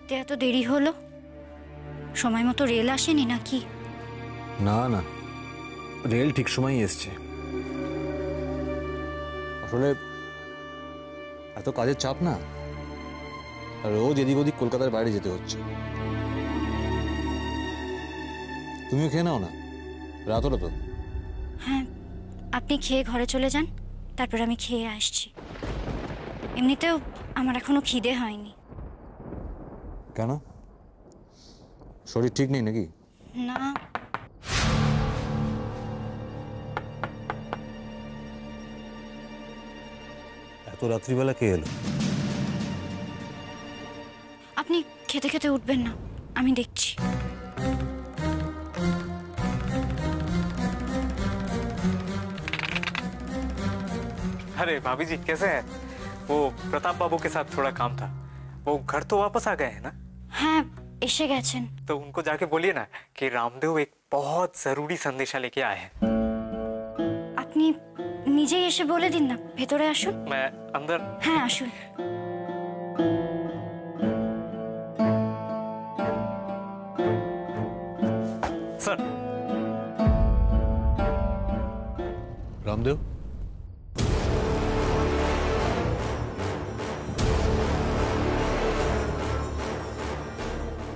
ফিরতে এত দেরি হলো? সময় মতো রেল আসেনি নাকি? না না, রেল ঠিক সময়ই এসছে। আসলে এত কাজের চাপ না, আর রোজ এদিক ওদিক কলকাতার বাইরে যেতে হচ্ছে। তুমিও খেয়ে নাও না, রাত হলো তো। হ্যাঁ, আপনি খেয়ে ঘরে চলে যান, তারপর আমি খেয়ে আসছি। এমনিতেও আমার এখনো খিদে হয়নি। কেন, শরীর ঠিক নেই নাকি? না, এত রাত্রিবেলা কে এলো? আপনি খেতে খেতে উঠবেন না, আমি দেখছি। अरे भाभी जी कैसे हैं? वो प्रताप बाबू के साथ थोड़ा काम था, वो घर तो वापस आ गए हैं ना? হ্যাঁ, এসে গেছেন। तो उनको जाके बोलिए ना कि रामदेव एक बहुत जरूरी संदेशा लेके आए हैं। আপনি নিজেই এসে বলে দিন না, ভেতরে আসুন। मैं अंदर। হ্যাঁ, আসুন। सर। रामदेव,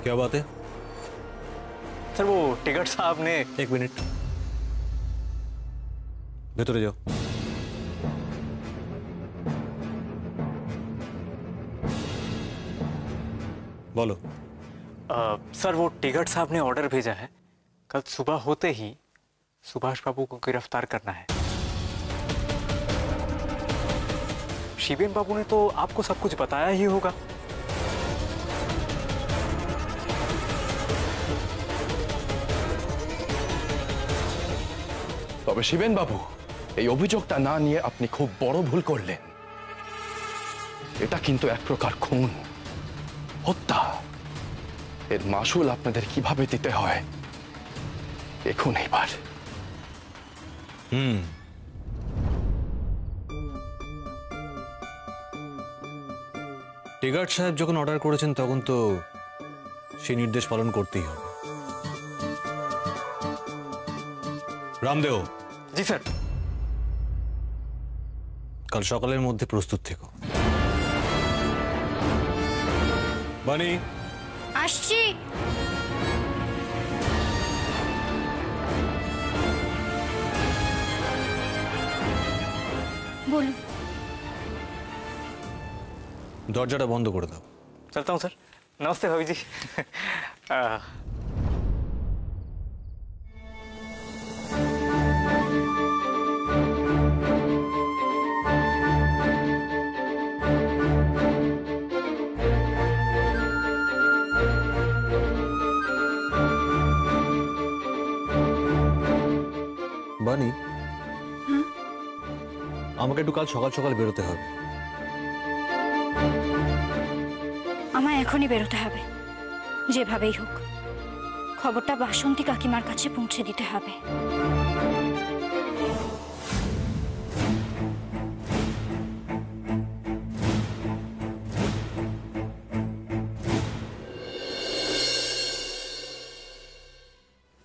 क्या बात है? सर वो टिकट साहब ने। एक मिनट, भीतर जाओ। बोलो। सर वो टिकट साहब ने ऑर्डर भेजा है, कल सुबह होते ही सुभाष बाबू को गिरफ्तार करना है। शिवेन बाबू ने तो आपको सब कुछ बताया ही होगा। তবে শিবেন বাবু, এই অভিযোগটা না নিয়ে আপনি খুব বড় ভুল করলেন। এটা কিন্তু এক প্রকার খুন, হত্যা। এর মাসুল আপনাদের কিভাবে দিতে হয় দেখুন এবার। টিগার্ড সাহেব যখন অর্ডার করেছেন তখন তো সেই নির্দেশ পালন করতেই হবে। রামদেও। जी सर। কাল সকালের মধ্যে প্রস্তুত থেকো। বানি, আসছি। বলুন। দরজাটা বন্ধ করে দাও। चलता हूँ सर। नमस्ते भाभी जी। বানি, আমাকে একটু কাল সকাল সকাল বেরোতে হবে। আমায় এখনই বেরোতে হবে, যেভাবেই হোক। খবরটা বাসন্তী কাকিমার কাছে পৌঁছে দিতে হবে।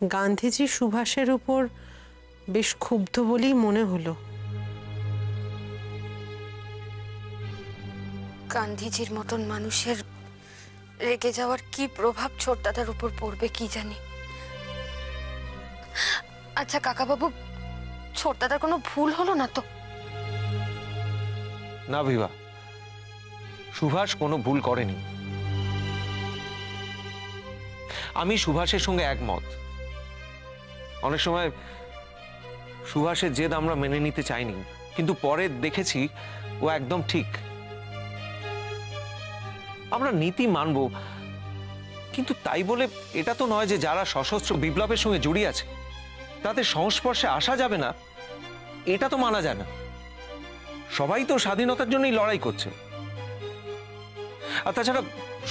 গান্ধীজি সুভাষের উপর বেশ ক্ষুব্ধ বলেই মনে হলো। গান্ধীজির মতন মানুষের রেগে যাওয়ার কি প্রভাব ছোটদাদার উপর পড়বে কি জানি। আচ্ছা কাকাবাবু, ছোটদাদার কোনো ভুল হলো না তো? না বিভা, সুভাষ কোনো ভুল করেনি। আমি সুভাষের সঙ্গে একমত। অনেক সময় সুভাষের জেদ আমরা মেনে নিতে চাইনি, কিন্তু পরে দেখেছি ও একদম ঠিক। আমরা নীতি মানব, কিন্তু তাই বলে এটা তো নয় যে যারা সশস্ত্র বিপ্লবের সঙ্গে জড়িয়ে আছে তাদের সংস্পর্শে আসা যাবে না, এটা তো মানা যায় না। সবাই তো স্বাধীনতার জন্যই লড়াই করছে। আর তাছাড়া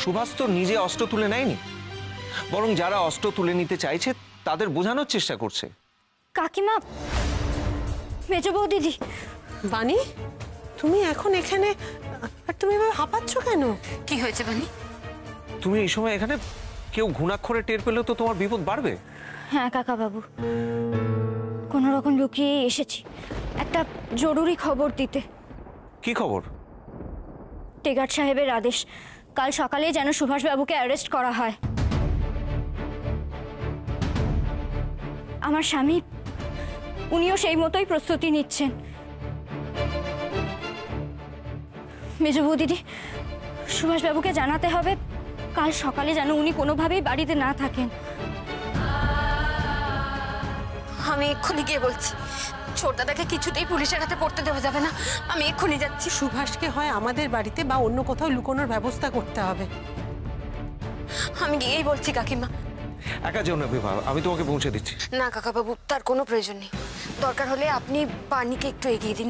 সুভাষ তো নিজে অস্ত্র তুলে নেয়নি, বরং যারা অস্ত্র তুলে নিতে চাইছে তাদের বোঝানোর চেষ্টা করছে। কাকিমা, মেজো বৌদিদি। বানি, তুমি এখন এখানে, আর তুমি এভাবে হাঁপাচ্ছ কেন? কি হয়েছে বানি? তুমি এই সময় এখানে? কেউ ঘুণাক্ষরে টের পেলেও তো তোমার বিপদ বাড়বে। হ্যাঁ কাকা বাবু, কোনো রকম লুকিয়ে এসেছি একটা জরুরি খবর দিতে। কি খবর? টেগার্ড সাহেবের আদেশ, কাল সকালেই যেন সুভাষবাবুকে অ্যারেস্ট করা হয়। আমার স্বামী, উনিও সেই মতোই প্রস্তুতি নিচ্ছেন। মেজ বৌদিদি, সুভাষবাবুকে জানাতে হবে কাল সকালে যেন উনি কোনোভাবেই বাড়িতে না থাকেন। আমি এক্ষুনি গিয়ে বলছি, ছোটদাদাকে কিছুতেই পুলিশের হাতে পড়তে দেওয়া যাবে না। আমি এক্ষুনি যাচ্ছি। সুভাষকে হয় আমাদের বাড়িতে বা অন্য কোথাও লুকোনোর ব্যবস্থা করতে হবে। আমি গিয়েই বলছি কাকিমা। একা যেও না বিভা, আমি তোমাকে পৌঁছে দিচ্ছি। না কাকাবাবু, তার কোনো প্রয়োজন নেই। দরকার হলে আপনি বাণীকে একটু এগিয়ে দিন।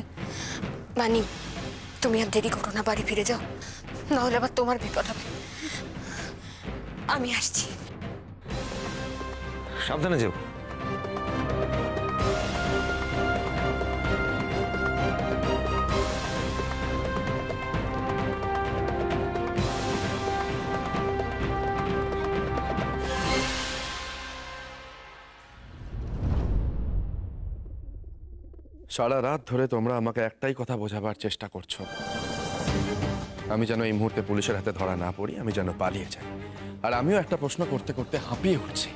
বাণী, তুমি আর দেরি করো না, বাড়ি ফিরে যাও, নাহলে আবার তোমার বিপদ হবে। আমি আসছি। সাবধানে যেও। সারা রাত ধরে তোমরা আমাকে একটাই কথা বোঝাবার চেষ্টা করছো, আমি যেন এই মুহূর্তে পুলিশের হাতে ধরা না পড়ি, আমি যেন পালিয়ে যাই। আর আমিও একটা প্রশ্ন করতে করতে হাঁপিয়ে উঠছি,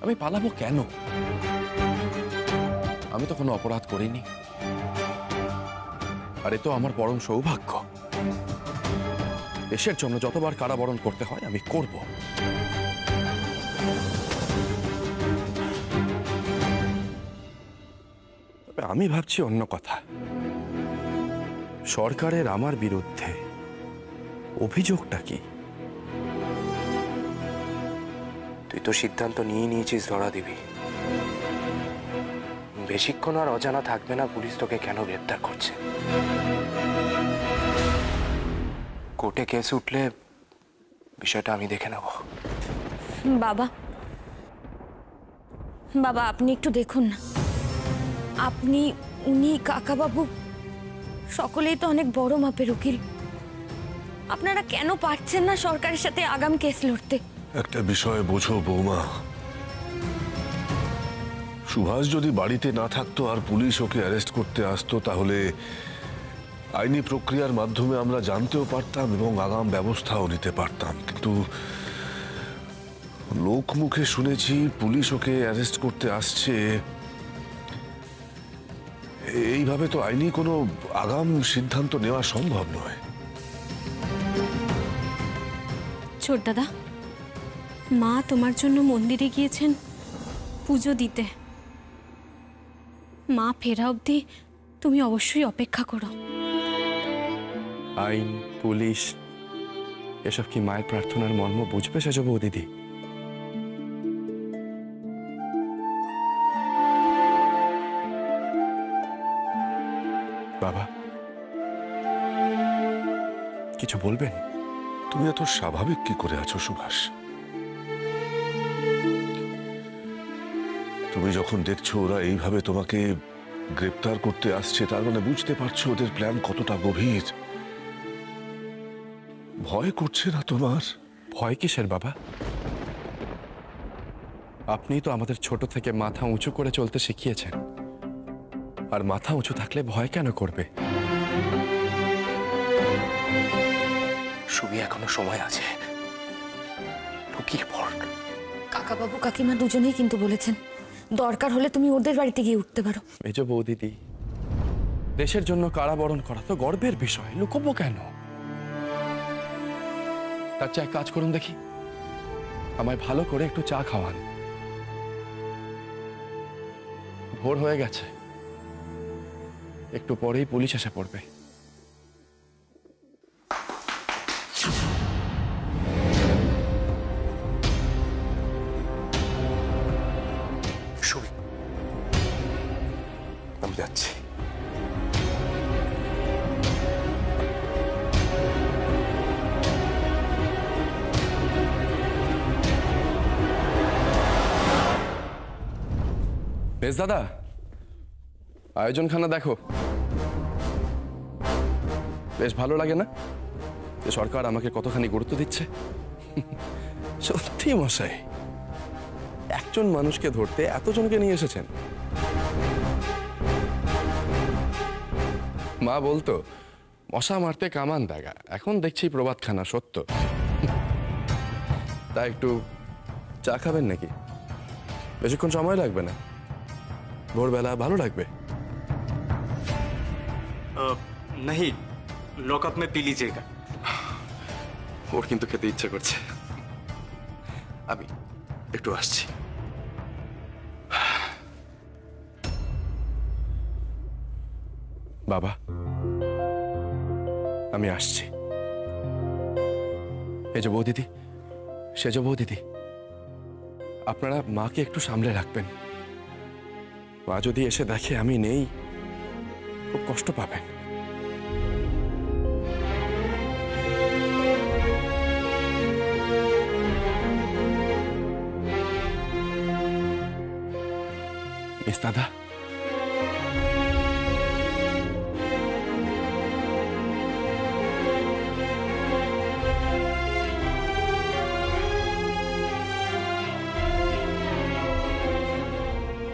আমি পালাবো কেন? আমি তো কোনো অপরাধ করিনি। আর এ তো আমার পরম সৌভাগ্য। দেশের জন্য যতবার কারাবরণ করতে হয় আমি করব। আমি ভাবছি অন্য কথা। সরকারের আমার বিরুদ্ধে অভিযোগটা কি? তুই তো সিদ্ধান্ত নিয়ে নিয়েছিস ধরা দিবি। বেশিক্ষণ আর অজানা থাকবে না পুলিশ তোকে কেন গ্রেপ্তার করছে। কোর্টে কেস উঠলে বিষয়টা আমি দেখে নেব। বাবা, বাবা আপনি একটু দেখুন না। আপনি, উনি, কাকাবাবু সকলেই তো অনেক বড় মাপের উকিল। আপনারা কেন পারছেন না সরকারের সাথে আগাম কেস লড়তে? একটা বিষয় বোঝো বৌমা, সুভাষ যদি বাড়িতে না থাকতো আর পুলিশ ওকে অ্যারেস্ট করতে আসতো, তাহলে আইনি প্রক্রিয়ার মাধ্যমে আমরা জানতেও পারতাম এবং আগাম ব্যবস্থাও নিতে পারতাম। কিন্তু লোকমুখে শুনেছি পুলিশ ওকে অ্যারেস্ট করতে আসছে, এইভাবে তো আইনি কোনো আগাম সিদ্ধান্ত নেওয়া সম্ভব নয়। ছোট দাদা, মা তোমার জন্য মন্দিরে গিয়েছেন পুজো দিতে। মা ফেরা অবধি তুমি অবশ্যই অপেক্ষা করো। আইন, পুলিশ এসব কি মায়ের প্রার্থনার মর্ম বুঝবে সেজ বৌদিদি? বাবা, কিছু বলবেন? তুমি এত স্বাভাবিক কি করে আছো সুভাষ? তুমি যখন দেখছো ওরা এইভাবে তোমাকে গ্রেপ্তার করতে আসছে, তার মানে বুঝতে পারছো ওদের প্ল্যান কতটা গভীর। ভয় করছে না তোমার? ভয় কিসের বাবা? আপনি তো আমাদের ছোট থেকে মাথা উঁচু করে চলতে শিখিয়েছেন, আর মাথা উঁচু থাকলে ভয় কেন করবে? সুবি, এখনো সময় আছে, লুকিয়ে পড়। কাকাবাবু কাকিমা দুজনেই কিন্তু বলেছেন দরকার হলে তুমি ওদের বাড়িতে গিয়ে উঠতে পারো। মেজ বৌদিদি, দেশের জন্য কারাবরণ করা তো গর্বের বিষয়, লুকোবো কেন? তার চেয়ে এক কাজ করুন দেখি, আমায় ভালো করে একটু চা খাওয়ান। ভোর হয়ে গেছে, একটু পরেই পুলিশ এসে পড়বে। সুবি, আমি যাচ্ছি। বেশ দাদা, আয়োজনখানা দেখো, বেশ ভালো লাগে না? যে সরকার আমাকে কতখানি গুরুত্ব দিচ্ছে। সত্যি মশাই, একজন মানুষকে ধরতে এতজনকে নিয়ে এসেছেন। মা বলতো মশা মারতে কামান দাগা, এখন দেখছি প্রবাদখানা সত্য। তা একটু চা খাবেন নাকি? বেশিক্ষণ সময় লাগবে না, ভোরবেলা ভালো লাগবে। नहीं, लॉकअप में पी लीजिएगा। ওর কিন্তু খেতে ইচ্ছে করছে, আমি একটু আসছি। বাবা, আমি আসছি। এই যে বৌদিদি, সে যে বৌদিদি, আপনারা মাকে একটু সামলে রাখবেন। মা যদি এসে দেখে আমি নেই, খুব কষ্ট পাবেন। মিস দাদা,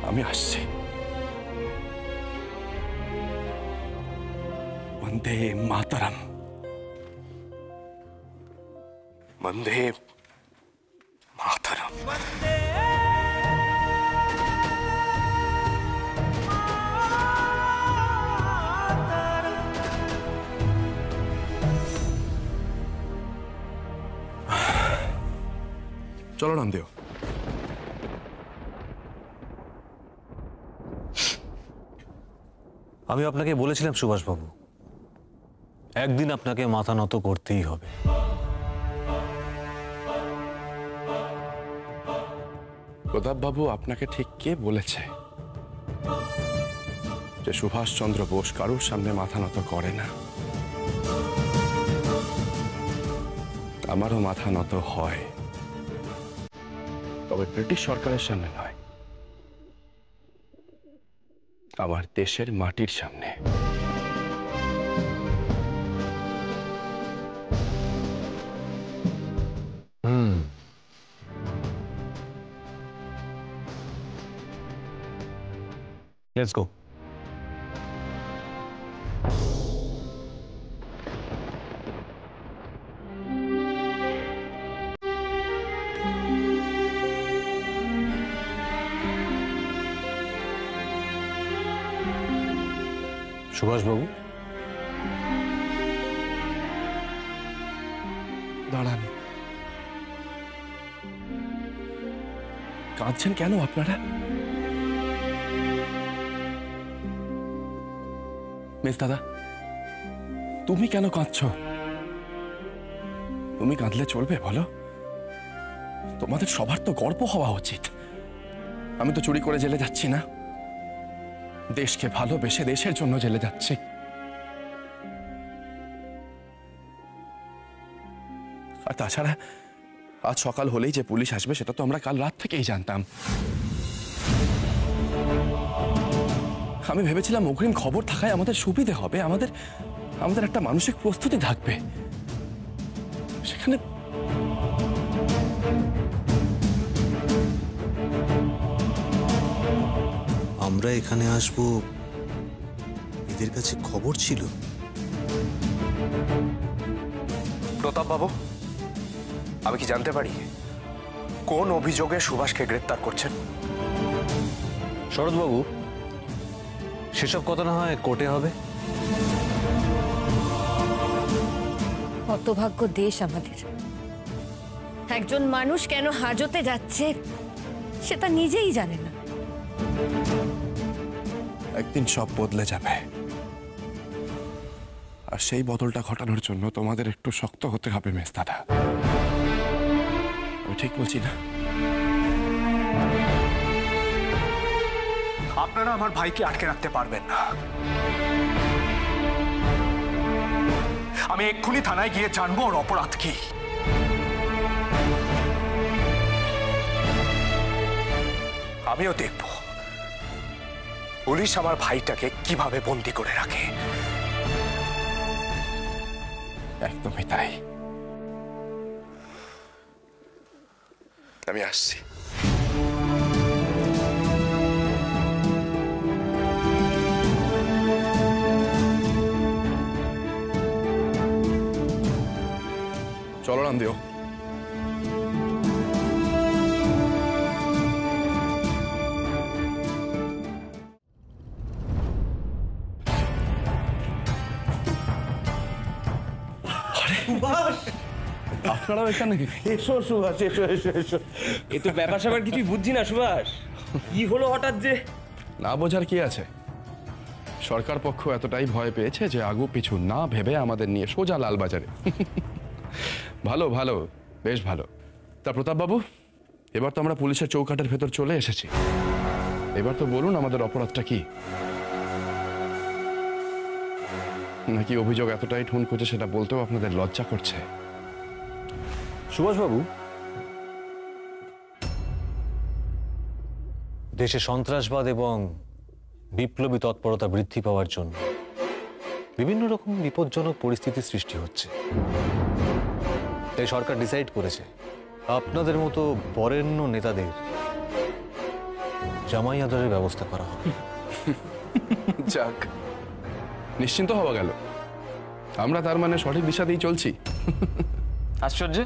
আমি আসছি। वंदे मातरम, वंदे मातरम। চলো রামদেও। আমি আপনাকে বলেছিলাম সুভাষবাবু, একদিন আপনাকে মাথা নত করতেই হবে। প্রতাপবাবু আপনাকে ঠিক কে বলেছে যে সুভাষচন্দ্র বোস কারোর সামনে মাথা নত করে না? আমারও মাথা নত হয়, তবে ব্রিটিশ সরকারের সামনে নয়, আমার দেশের মাটির সামনে। Let's go. সুভাষবাবু, দাঁড়ান। কাঁদছেন কেন আপনারা? মিস দাদা, তুমি কেন কাঁদছ? তুমি কাঁদলে চলবে বলো? তোমাদের সবার তো গর্ব হওয়া উচিত। আমি তো চুরি করে জেলে যাচ্ছি না, দেশকে ভালোবেসে দেশের জন্য জেলে যাচ্ছি। আর তাছাড়া আজ সকাল হলেই যে পুলিশ আসবে সেটা তো আমরা কাল রাত থেকেই জানতাম। আমি ভেবেছিলাম অগ্রিম খবর থাকায় আমাদের সুবিধে হবে, আমাদের একটা মানসিক প্রস্তুতি থাকবে। সেখানে আমরা এখানে আসব এদের কাছে খবর ছিল? প্রতাপ বাবু, আমি কি জানতে পারি কোন অভিযোগে সুভাষকে গ্রেপ্তার করছেন? শরৎবাবু, সেসব কথা না হয় কোর্টে হবে। হতভাগ্য দেশ আমাদের। একজন মানুষ কেন হাজতে যাচ্ছে সেটা নিজেই জানে না। একদিন সব বদলে যাবে, আর সেই বদলটা ঘটানোর জন্য তোমাদের একটু শক্ত হতে হবে মেস দাদা। আমি ঠিক বলছি না? আপনারা আমার ভাইকে আটকে রাখতে পারবেন না। আমি এক্ষুনি থানায় গিয়ে জানবো ওর অপরাধ কি। আমিও দেখব পুলিশ আমার ভাইটাকে কিভাবে বন্দি করে রাখে। একদমই তাই। আমি আসছি। চলো রামদেও। আপনারাও এখানে? এসো সুভাষ, এসো এসো এসো। এ তো ব্যাপার স্যাপার কিছুই বুঝছি না সুভাষ, কি হলো হঠাৎ যে? না বোঝার কি আছে, সরকার পক্ষ এতটাই ভয় পেয়েছে যে আগু পিছু না ভেবে আমাদের নিয়ে সোজা লালবাজারে। ভালো ভালো, বেশ ভালো। তা প্রতাপ বাবু, এবার তো আমরা পুলিশের চৌকাঠের ভেতর চলে এসেছি, এবার তো বলুন আমাদের অপরাধটা কি? নাকি অভিযোগ এতটাই ঠুন খুঁজে সেটা বলতেও আপনাদের লজ্জা করছে? সুভাষবাবু, দেশে সন্ত্রাসবাদ এবং বিপ্লবী তৎপরতা বৃদ্ধি পাওয়ার জন্য বিভিন্ন রকম বিপজ্জনক পরিস্থিতির সৃষ্টি হচ্ছে। তাই সরকার ডিসাইড করেছে আপনাদের মতো বরেণ্য নেতাদের জামাই আদরের ব্যবস্থা করা হবে। যাক, নিশ্চিন্ত হওয়া গেল। আমরা তার মানে সঠিক দিশাতেই চলছি। আশ্চর্য,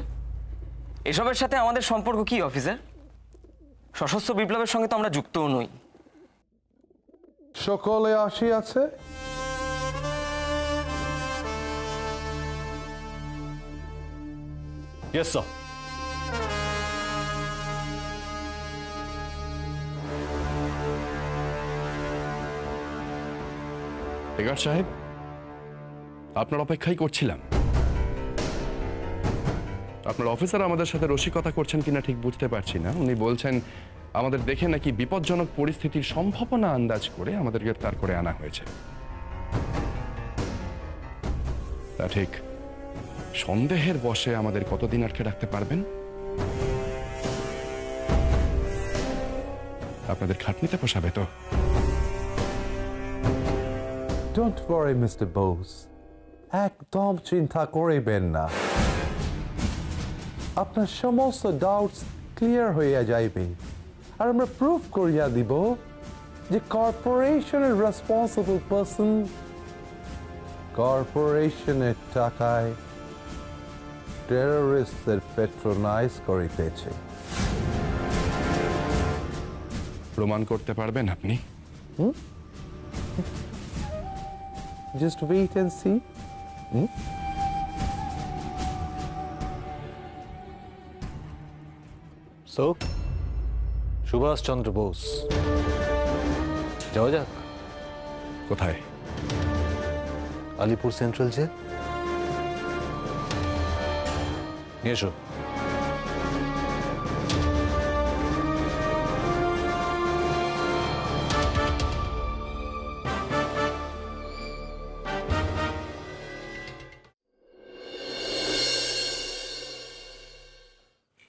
এসবের সাথে আমাদের সম্পর্ক কি অফিসার? সশস্ত্র বিপ্লবের সঙ্গে তো আমরা যুক্তও নই। সকলে আসিয়াছে? Yes sir. টেগার সাহেব, আপনার অপেক্ষাই করছিলাম। আপনার অফিসার আমাদের সাথে রসিকতা করছেন কিনা ঠিক বুঝতে পারছি না। উনি বলছেন আমাদের দেখে নাকি বিপজ্জনক পরিস্থিতির সম্ভাবনা আন্দাজ করে আমাদের গ্রেফতার করে আনা হয়েছে। তা ঠিক সন্দেহের বশে আমাদের কতদিন আটকে রাখতে পারবেন? আপনাদের খাটনিতে পোষাবে তো? Don't worry, Mr. Bose. একদম চিন্তা করিবেন না, আপনার সমস্ত ডাউটস ক্লিয়ার হইয়া যাইবে। আর আমরা প্রুফ করিয়া দিব যে কর্পোরেশনের রেসপন্সিবল পারসন কর্পোরেশনের টাকায় টেররিস্টদের পেট্রোনাইজ করিতেছে। প্রমাণ করতে পারবেন আপনি? Just wait and see. So Subhas Chandra Bose, যাওয়া যাক। কোথায়? Alipore central jail. নিয়ে এসো।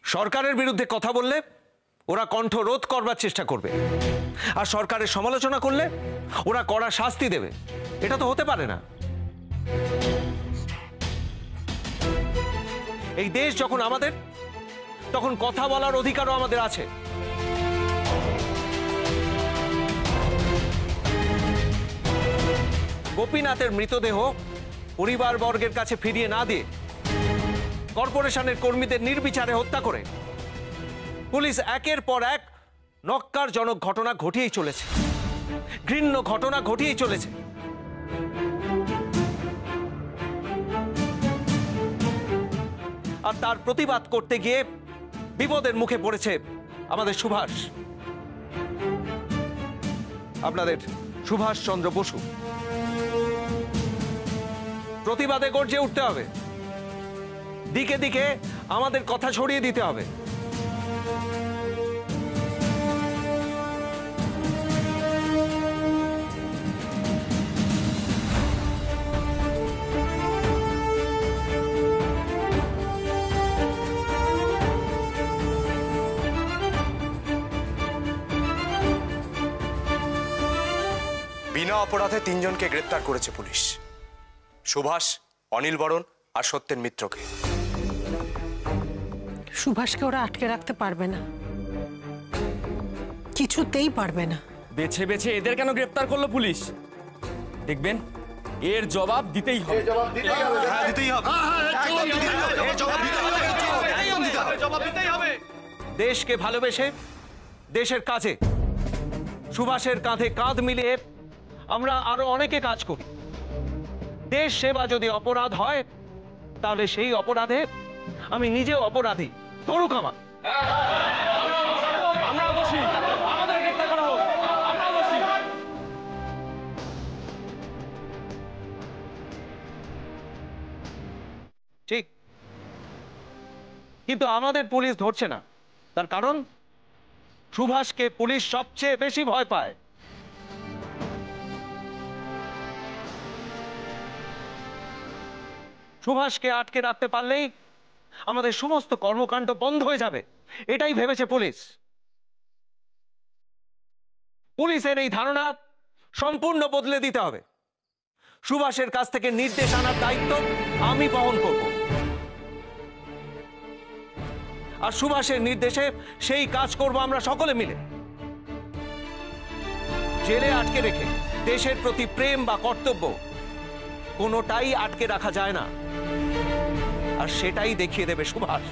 সরকারের বিরুদ্ধে কথা বললে ওরা কণ্ঠ রোধ করবার চেষ্টা করবে, আর সরকারের সমালোচনা করলে ওরা কড়া শাস্তি দেবে। এটা তো হতে পারে না। এই দেশ যখন আমাদের, তখন কথা বলার অধিকারও আমাদের আছে। গোপীনাথের মৃতদেহ পরিবারবর্গের কাছে ফিরিয়ে না দিয়ে কর্পোরেশনের কর্মীদের নির্বিচারে হত্যা করে পুলিশ একের পর এক নক্কারজনক ঘটনা ঘটিয়েই চলেছে, ঘৃণ্য ঘটনা ঘটিয়েই চলেছে। আর তার প্রতিবাদ করতে গিয়ে বিপদের মুখে পড়েছে আমাদের সুভাষ, আপনাদের সুভাষ চন্দ্র বসু। প্রতিবাদে গর্জে উঠতে হবে, দিকে দিকে আমাদের কথা ছড়িয়ে দিতে হবে। বিনা অপরাধে 3 জনকে গ্রেপ্তার করেছে পুলিশ। সুভাষ, অনিল বরণ আর সত্যেন মিত্রকে। সুভাষকে ওরা আটকে রাখতে পারবে না, কিছুতেই পারবে না। বেছে বেছে এদের কেন গ্রেফতার করলো পুলিশ? দেখবেন এর জবাব দিতেই হবে। দেশকে ভালোবেসে দেশের কাজে সুভাষের কাঁধে কাঁধ মিলিয়ে আমরা আরো অনেকে কাজ করি। দেশ সেবা যদি অপরাধ হয় তাহলে সেই অপরাধে আমি নিজেও অপরাধী, ধরুক আমার। ঠিক, কিন্তু আমাদের পুলিশ ধরছে না। তার কারণ সুভাষকে পুলিশ সবচেয়ে বেশি ভয় পায়। সুভাষকে আটকে রাখতে পারলেই আমাদের সমস্ত কর্মকাণ্ড বন্ধ হয়ে যাবে, এটাই ভেবেছে পুলিশ। পুলিশের এই ধারণা সম্পূর্ণ বদলে দিতে হবে। সুভাষের কাছ থেকে নির্দেশ আনার দায়িত্ব আমি বহন করব, আর সুভাষের নির্দেশে সেই কাজ করব আমরা সকলে মিলে। জেলে আটকে রেখে দেশের প্রতি প্রেম বা কর্তব্য কোনোটাই আটকে রাখা যায় না, আর সেটাই দেখিয়ে দেবে সুভাষ।